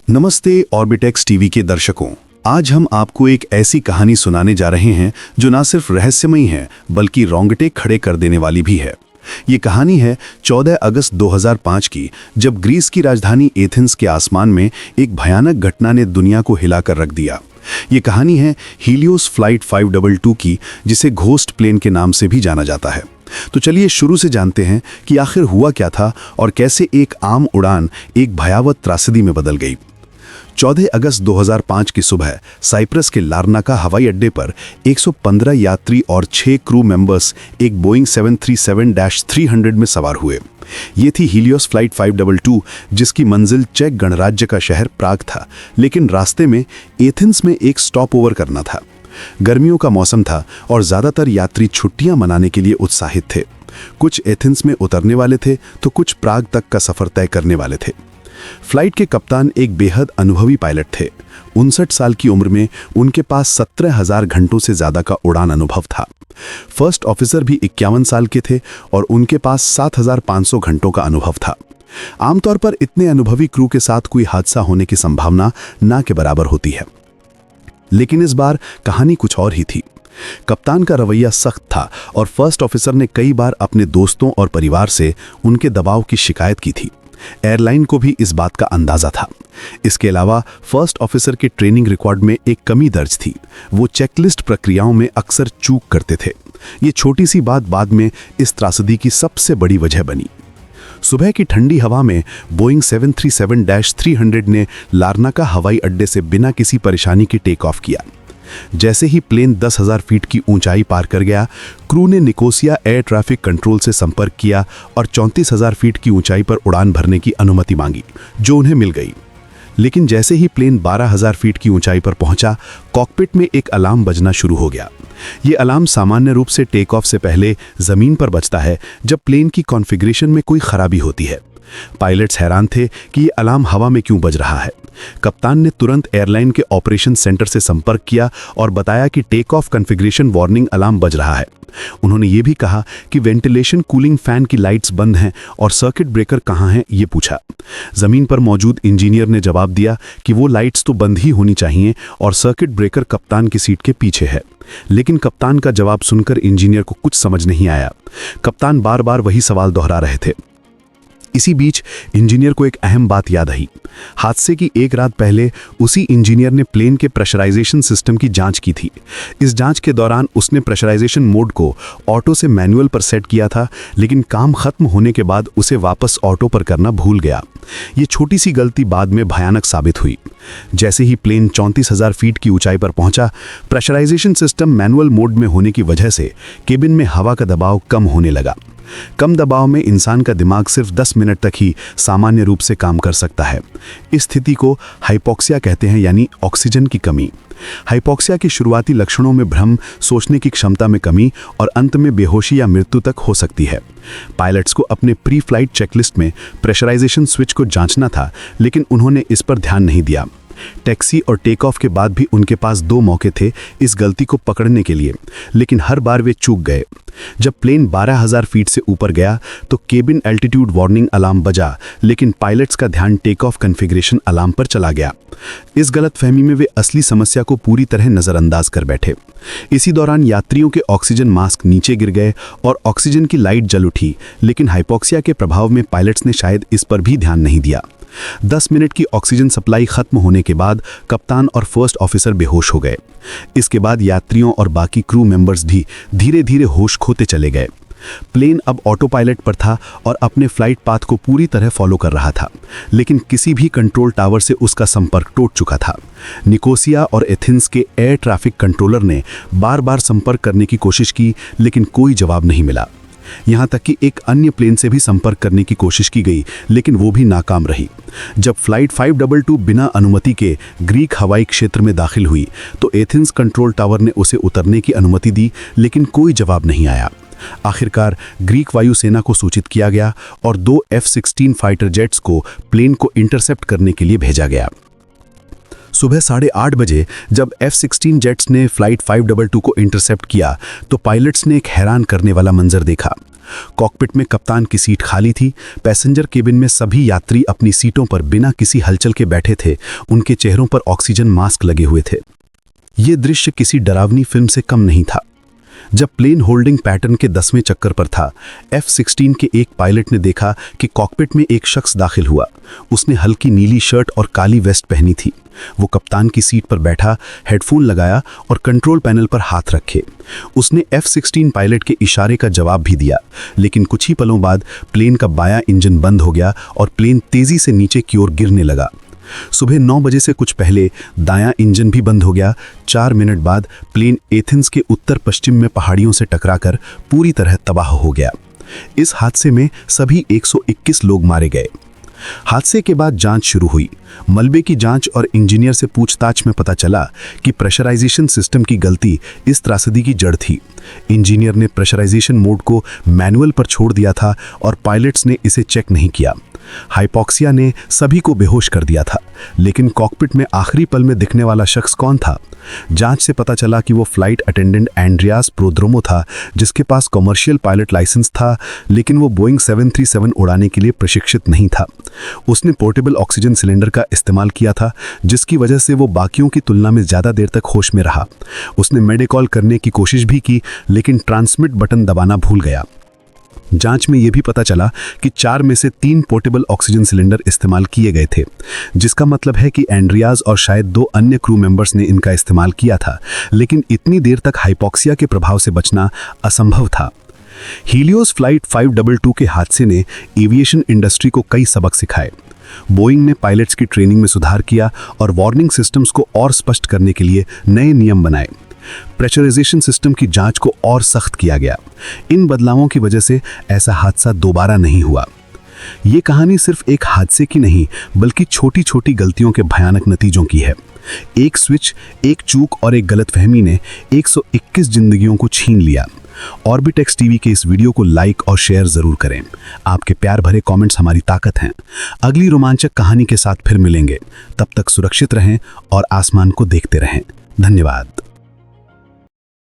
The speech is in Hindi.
नमस्ते ऑर्बिटेक्स टीवी के दर्शकों। आज हम आपको एक ऐसी कहानी सुनाने जा रहे हैं जो ना सिर्फ रहस्यमयी है बल्कि रोंगटे खड़े कर देने वाली भी है। ये कहानी है 14 अगस्त 2005 की, जब ग्रीस की राजधानी एथेंस के आसमान में एक भयानक घटना ने दुनिया को हिलाकर रख दिया। ये कहानी है हीलियोस फ्लाइट 522 की, जिसे घोस्ट प्लेन के नाम से भी जाना जाता है। तो चलिए शुरू से जानते हैं कि आखिर हुआ क्या था और कैसे एक आम उड़ान एक भयावह त्रासदी में बदल गई। 14 अगस्त 2005 की सुबह साइप्रस के लारनाका हवाई अड्डे पर 115 यात्री और 6 क्रू मेंबर्स एक बोइंग 737-300 में सवार हुए। ये थी हीलियोस फ्लाइट 522, जिसकी मंजिल चेक गणराज्य का शहर प्राग था, लेकिन रास्ते में एथेंस में एक स्टॉप ओवर करना था। गर्मियों का मौसम था और ज़्यादातर यात्री छुट्टियां मनाने के लिए उत्साहित थे। कुछ एथेंस में उतरने वाले थे तो कुछ प्राग तक का सफ़र तय करने वाले थे। फ्लाइट के कप्तान एक बेहद अनुभवी पायलट थे। 59 साल की उम्र में उनके पास 17,000 घंटों से ज़्यादा का उड़ान अनुभव था। फर्स्ट ऑफिसर भी 51 साल के थे और उनके पास 7,500 घंटों का अनुभव था। आमतौर पर इतने अनुभवी क्रू के साथ कोई हादसा होने की संभावना ना के बराबर होती है, लेकिन इस बार कहानी कुछ और ही थी। कप्तान का रवैया सख्त था और फर्स्ट ऑफिसर ने कई बार अपने दोस्तों और परिवार से उनके दबाव की शिकायत की थी। एयरलाइन को भी इस बात का अंदाजा था। इसके अलावा फर्स्ट ऑफिसर के ट्रेनिंग रिकॉर्ड में एक कमी दर्ज थी। वो चेकलिस्ट प्रक्रियाओं में अक्सर चूक करते थे। ये छोटी सी बात बाद में इस त्रासदी की सबसे बड़ी वजह बनी। सुबह की ठंडी हवा में बोइंग 737-300 ने लारनाका हवाई अड्डे से बिना किसी परेशानी के टेक ऑफ किया। जैसे ही प्लेन 10,000 फीट की ऊंचाई पार कर गया, क्रू ने निकोसिया एयर ट्रैफिक कंट्रोल से संपर्क किया और 34,000 फीट की ऊंचाई पर उड़ान भरने की अनुमति मांगी, जो उन्हें मिल गई। लेकिन जैसे ही प्लेन 12,000 फीट की ऊंचाई पर पहुंचा, कॉकपिट में एक अलार्म बजना शुरू हो गया। ये अलार्म सामान्य रूप से टेक ऑफ से पहले जमीन पर बजता है, जब प्लेन की कॉन्फ़िगरेशन में कोई खराबी होती है। पायलट्स हैरान थे कि ये अलार्म हवा में क्यों बज रहा है। कप्तान ने तुरंत एयरलाइन के ऑपरेशन सेंटर से संपर्क किया और बताया कि take off configuration warning alarm बज रहा है। उन्होंने ये भी कहा कि वेंटिलेशन कूलिंग फैन की लाइट्स बंद हैं और सर्किट ब्रेकर कहाँ हैं, ये पूछा। ज़मीन पर मौजूद इंजीनियर ने जवाब दिया कि वो लाइट्स तो बंद ही होनी चाहिए और सर्किट ब्रेकर कप्तान की सीट के पीछे है। लेकिन कप्तान का जवाब सुनकर इंजीनियर को कुछ समझ नहीं आया। कप्तान बार बार वही सवाल दोहरा रहे थे। इसी बीच इंजीनियर को एक अहम बात याद आई। हादसे की एक रात पहले उसी इंजीनियर ने प्लेन के प्रेशराइजेशन सिस्टम की जांच की थी। इस जांच के दौरान उसने प्रेशराइजेशन मोड को ऑटो से मैनुअल पर सेट किया था, लेकिन काम खत्म होने के बाद उसे वापस ऑटो पर करना भूल गया। ये छोटी सी गलती बाद में भयानक साबित हुई। जैसे ही प्लेन 34,000 फीट की ऊंचाई पर पहुंचा, प्रेशराइजेशन सिस्टम मैनुअल मोड में होने की वजह से केबिन में हवा का दबाव कम होने लगा। कम दबाव में इंसान का दिमाग सिर्फ 10 मिनट तक ही सामान्य रूप से काम कर सकता है। इस स्थिति को हाइपोक्सिया कहते हैं, यानी ऑक्सीजन की कमी। हाइपोक्सिया के शुरुआती लक्षणों में भ्रम, सोचने की क्षमता में कमी और अंत में बेहोशी या मृत्यु तक हो सकती है। पायलट्स को अपने प्री फ्लाइट चेकलिस्ट में प्रेशराइजेशन स्विच को जांचना था, लेकिन उन्होंने इस पर ध्यान नहीं दिया। टैक्सी और टेक ऑफ के बाद भी उनके पास 2 मौके थे इस गलती को पकड़ने के लिए, लेकिन हर बार वे चूक गए। जब प्लेन 12,000 फीट से ऊपर गया तो केबिन एल्टीट्यूड वार्निंग अलार्म बजा, लेकिन पायलट्स का ध्यान टेक ऑफ कॉन्फ़िगरेशन अलार्म पर चला गया। इस गलतफहमी में वे असली समस्या को पूरी तरह नज़रअंदाज कर बैठे। इसी दौरान यात्रियों के ऑक्सीजन मास्क नीचे गिर गए और ऑक्सीजन की लाइट जल उठी, लेकिन हाइपोक्सिया के प्रभाव में पायलट्स ने शायद इस पर भी ध्यान नहीं दिया। 10 मिनट की ऑक्सीजन सप्लाई खत्म होने के बाद कप्तान और फर्स्ट ऑफिसर बेहोश हो गए। इसके बाद यात्रियों और बाकी क्रू मेंबर्स भी धीरे धीरे होश खोते चले गए। प्लेन अब ऑटो पायलट पर था और अपने फ्लाइट पाथ को पूरी तरह फॉलो कर रहा था, लेकिन किसी भी कंट्रोल टावर से उसका संपर्क टूट चुका था। निकोसिया और एथेंस के एयर ट्रैफिक कंट्रोलर ने बार बार संपर्क करने की कोशिश की, लेकिन कोई जवाब नहीं मिला। यहाँ तक कि एक अन्य प्लेन से भी संपर्क करने की कोशिश की गई, लेकिन वो भी नाकाम रही। जब फ्लाइट 522 बिना अनुमति के ग्रीक हवाई क्षेत्र में दाखिल हुई तो एथेंस कंट्रोल टावर ने उसे उतरने की अनुमति दी, लेकिन कोई जवाब नहीं आया। आखिरकार ग्रीक वायुसेना को सूचित किया गया और 2 F-16 फाइटर जेट्स को प्लेन को इंटरसेप्ट करने के लिए भेजा गया। सुबह 8:30 बजे जब F-16 जेट्स ने फ्लाइट 522 को इंटरसेप्ट किया तो पायलट्स ने एक हैरान करने वाला मंजर देखा। कॉकपिट में कप्तान की सीट खाली थी। पैसेंजर केबिन में सभी यात्री अपनी सीटों पर बिना किसी हलचल के बैठे थे। उनके चेहरों पर ऑक्सीजन मास्क लगे हुए थे। ये दृश्य किसी डरावनी फिल्म से कम नहीं था। जब प्लेन होल्डिंग पैटर्न के 10वें चक्कर पर था, F-16 के एक पायलट ने देखा कि कॉकपिट में एक शख्स दाखिल हुआ। उसने हल्की नीली शर्ट और काली वेस्ट पहनी थी। वो कप्तान की सीट पर बैठा, हेडफोन लगाया और कंट्रोल पैनल पर हाथ रखे। उसने F-16 पायलट के इशारे का जवाब भी दिया, लेकिन कुछ ही पलों बाद प्लेन का बायां इंजन बंद हो गया और प्लेन तेजी से नीचे की ओर गिरने लगा। सुबह 9 बजे से कुछ पहले दायां इंजन भी बंद हो गया। 4 मिनट बाद प्लेन एथेंस के उत्तर पश्चिम में पहाड़ियों से टकराकर पूरी तरह तबाह हो गया। इस हादसे में सभी 121 लोग मारे गए। हादसे के बाद जांच शुरू हुई। मलबे की जांच और इंजीनियर से पूछताछ में पता चला कि प्रेशराइजेशन सिस्टम की गलती इस त्रासदी की जड़ थी। इंजीनियर ने प्रेशराइजेशन मोड को मैनुअल पर छोड़ दिया था और पायलट्स ने इसे चेक नहीं किया। हाइपोक्सिया ने सभी को बेहोश कर दिया था, लेकिन कॉकपिट में आखिरी पल में दिखने वाला शख्स कौन था? जांच से पता चला कि वो फ्लाइट अटेंडेंट एंड्रियास प्रोद्रोमो था, जिसके पास कमर्शियल पायलट लाइसेंस था, लेकिन वो बोइंग 737 उड़ाने के लिए प्रशिक्षित नहीं था। उसने पोर्टेबल ऑक्सीजन सिलेंडर का इस्तेमाल किया था, जिसकी वजह से वो बाकियों की तुलना में ज़्यादा देर तक होश में रहा। उसने मेडिकॉल करने की कोशिश भी की, लेकिन ट्रांसमिट बटन दबाना भूल गया। जांच में यह भी पता चला कि 4 में से 3 पोर्टेबल ऑक्सीजन सिलेंडर इस्तेमाल किए गए थे, जिसका मतलब है कि एंड्रियास और शायद 2 अन्य क्रू मेंबर्स ने इनका इस्तेमाल किया था, लेकिन इतनी देर तक हाइपोक्सिया के प्रभाव से बचना असंभव था। हीलियोस फ्लाइट 522 के हादसे ने एविएशन इंडस्ट्री को कई सबक सिखाए। बोइंग ने पायलट्स की ट्रेनिंग में सुधार किया और वार्निंग सिस्टम्स को और स्पष्ट करने के लिए नए नियम बनाए। प्रेशराइजेशन सिस्टम की जांच को और सख्त किया गया। इन बदलावों की वजह से ऐसा हादसा दोबारा नहीं हुआ। ये कहानी सिर्फ एक हादसे की नहीं, बल्कि छोटी छोटी गलतियों के भयानक नतीजों की है। एक स्विच, एक चूक और एक गलतफहमी ने 121 जिंदगियों को छीन लिया। ऑर्बिटेक्स टीवी के इस वीडियो को लाइक और शेयर जरूर करें। आपके प्यार भरे कमेंट्स हमारी ताकत हैं। अगली रोमांचक कहानी के साथ फिर मिलेंगे। तब तक सुरक्षित रहें और आसमान को देखते रहें। धन्यवाद।